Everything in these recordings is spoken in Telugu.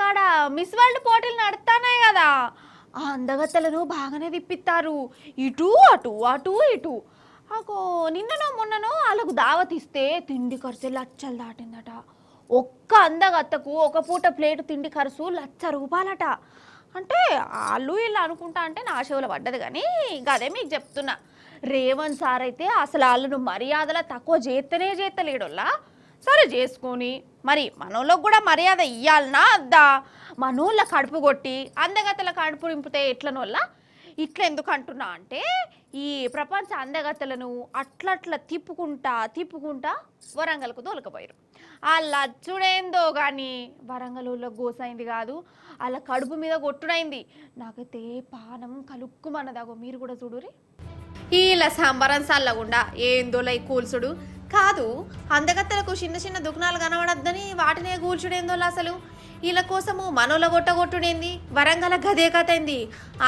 కాడ మిస్ వరల్డ్ పోటీలు నడుస్తున్నాయి కదా, ఆ అందగత్తెలను బాగానే తిప్పిస్తారు. ఇటు అటు అటు ఇటు. అగో నిన్ననో మొన్ననో వాళ్ళకు దావతిస్తే తిండి ఖర్చు లచ్చలు దాటిందట. ఒక్క అందగత్తకు ఒక పూట ప్లేటు తిండి ఖర్చు ₹1,00,000 అంటే వాళ్ళు వీళ్ళు అనుకుంటా అంటే నా చెవుల పడ్డది. కానీ అదే మీకు చెప్తున్నా, రేవంత్ సార్ అయితే అసలు వాళ్ళను మర్యాదల తక్కువ చేస్తలేడోళ్ళ. సరే చేసుకొని మరి మనోళ్ళకు కూడా మర్యాద ఇయ్యాలనా అద్దా? మనోళ్ళ కడుపు కొట్టి అందగత్తెల కడుపు నింపితే ఎట్లనోళ్ళ? ఇట్లా ఎందుకు అంటున్నా అంటే, ఈ ప్రపంచ అందగత్తెలను అట్లట్లా తిప్పుకుంటా వరంగల్కు తోలుకపోయారు. ఆ లచ్చుడేందో కానీ వరంగల్లో గోసైంది కాదు, వాళ్ళ కడుపు మీద కొట్టుడైంది. నాకైతే పానం కలుక్కుమన్నదాగో, మీరు కూడా చూడురి. వీళ్ళ సంబరం సల్లగుండా ఏందోలై కూల్చుడు కాదు. అందగత్తెలకు చిన్న చిన్న దుకాణాలు కనబడద్దని వాటినే కూల్చుడేందో అసలు. వీళ్ళ కోసము మనోళ్ళ గొట్టగొట్టుడేంది, వరంగల్ గదే కథ అయింది.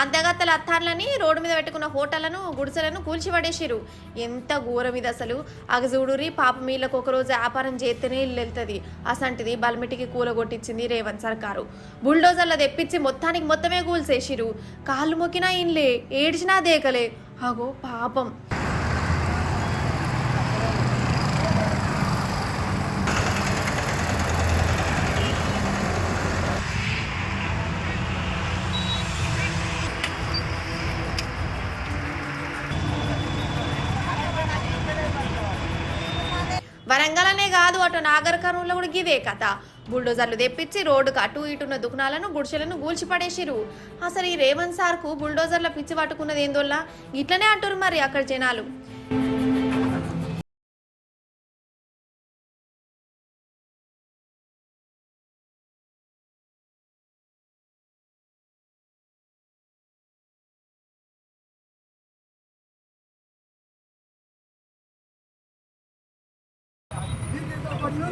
అందగత్తెల అత్తాన్లని రోడ్డు మీద పెట్టుకున్న హోటళ్లను గుడిసెలను కూల్చిపడేసిరు. ఎంత ఘోరం ఇది అసలు. అగజూడురి పాపం వీళ్ళకు ఒకరోజు వ్యాపారం చేస్తేనే ఇల్లు వెళ్తుంది. అసంటిది బల్మిటికి కూలగొట్టించింది రేవంత్ సర్కారు. బుల్డోజర్ల తెప్పించి మొత్తమే కూల్చేసిరు. కాళ్ళు మొక్కినా ఇన్లే, ఏడ్చినా దేకలే. అగో పాపం. వరంగలనే కాదు, అటు నాగర్ కర్నూలులో కూడా ఇదే కథ. బుల్డోజర్లు తెప్పించి రోడ్డుకు అటు ఇటున్న దుకాణాలను గుడిసెలను గూల్చిపడేసిరు. అసలు ఈ రేవంత్ సార్కు బుల్డోజర్ల పిచ్చి పట్టుకున్నది ఏందోల్లా, ఇట్లనే అంటారు మరి అక్కడ జనాలు.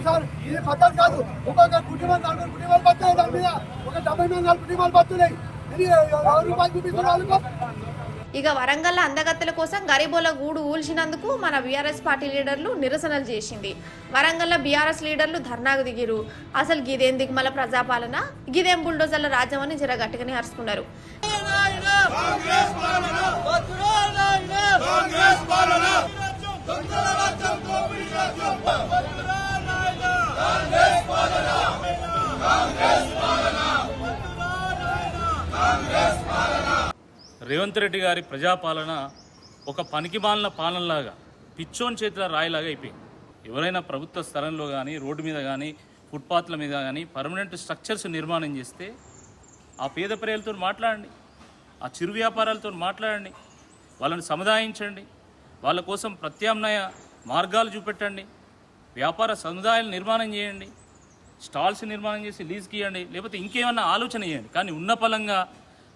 సార్ ఇది పద్ధతి కాదు. ఒక్కొక్క కుటుంబం 4 కుటుంబాలు బతున్నాయి, దాని మీద ఒక 70 మంది 4 కుటుంబాలు బతున్నాయి. రూపాయలు చూపిస్తున్నారు. ఇక వరంగల్ అందగత్తెల కోసం గరీబోల గూడు ఊల్చినందుకు మన బీఆర్ఎస్ పార్టీ లీడర్లు నిరసనలు చేసింది. వరంగల్ బీఆర్ఎస్ లీడర్లు ధర్నాకు దిగిరు. అసలు గిదేం దిగుమల ప్రజాపాలన, గిదేం బుల్డోజర్ల రాజ్యం అని జర గట్టిగానే అరుచుకున్నారు. రేవంత్ రెడ్డి గారి ప్రజాపాలన ఒక పనికిమాలిన పాలనలాగా, పిచ్చోన్ చేతుల రాయిలాగా అయిపోయింది. ఎవరైనా ప్రభుత్వ స్థలంలో కానీ, రోడ్డు మీద కానీ, ఫుట్పాత్ల మీద కానీ పర్మనెంట్ స్ట్రక్చర్స్ నిర్మాణం చేస్తే ఆ పేద ప్రజలతో మాట్లాడండి, ఆ చిరు వ్యాపారాలతో మాట్లాడండి, వాళ్ళని సముదాయించండి, వాళ్ళ కోసం ప్రత్యామ్నాయ మార్గాలు చూపెట్టండి, వ్యాపార సముదాయాలు నిర్మాణం చేయండి, స్టాల్స్ నిర్మాణం చేసి లీజ్కి ఇవ్వండి, లేకపోతే ఇంకేమన్నా ఆలోచన చేయండి. కానీ ఉన్న పలంగా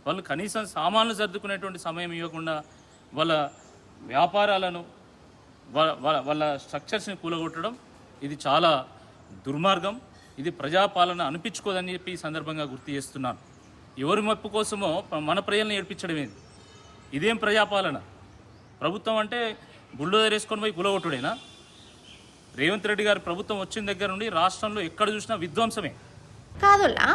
వాళ్ళు కనీసం సామాన్లు సర్దుకునేటువంటి సమయం ఇవ్వకుండా వాళ్ళ వ్యాపారాలను వాళ్ళ స్ట్రక్చర్స్ని కూలగొట్టడం ఇది చాలా దుర్మార్గం. ఇది ప్రజాపాలన అనిపించుకోదని చెప్పి ఈ సందర్భంగా గుర్తు చేస్తున్నాను. ఎవరి మెప్పు కోసమో మన ప్రజలను ఏడ్పించడం ఏంది? ఇదేం ప్రజాపాలన? ప్రభుత్వం అంటే బుల్డోజర్ వేసుకొని పోయి కూలగొట్టుడేనా? రేవంత్ రెడ్డి గారి ప్రభుత్వం వచ్చిన దగ్గర నుండి రాష్ట్రంలో ఎక్కడ చూసినా విధ్వంసమే. కాదుల్లా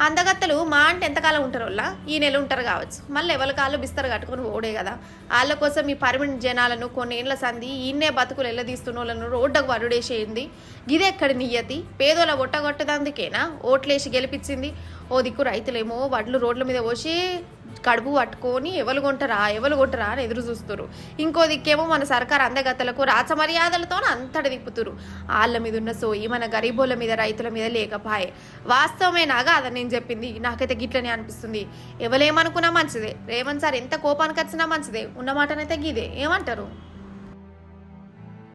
అందగత్తలు మా అంటే ఎంతకాలం ఉంటారోళ్ళ? ఈ నెల ఉంటారు కావచ్చు, మళ్ళీ ఎవరి కాళ్ళు బిస్తరు కట్టుకుని ఓడే కదా. వాళ్ళ కోసం ఈ పర్మనెంట్ జనాలను కొన్ని ఏళ్ల సంధి ఈయనే బతుకులు ఎల్లదీస్తున్న వాళ్ళను రోడ్డుకు వరుడేసేయింది. గిదెక్కడి నియ్యతి? పేదోళ్ళ ఒట్టగొట్టదందుకేనా ఓట్లేసి గెలిపించింది? ఓ దిక్కు రైతులేమో వడ్లు రోడ్ల మీద పోసి కడుపు పట్టుకొని ఎవరు కొంటారా అని ఎదురు చూస్తురు. ఇంకో దిక్కేమో మన సర్కార్ అందగత్తలకు రాచ మర్యాదలతో అంతటి తిప్పుతురు. వాళ్ళ మీద ఉన్న సోయి మన గరీబోళ్ళ మీద, రైతుల మీద లేకపాయే. వాస్తవమేనాగా అదని నేను చెప్పింది. నాకైతే గిట్లనే అనిపిస్తుంది. ఎవరేమనుకున్నా మంచిదే, రేవంత్ సార్ ఎంత కోపానికి వచ్చినా మంచిదే, ఉన్నమాటనైతే గిదే. ఏమంటారు?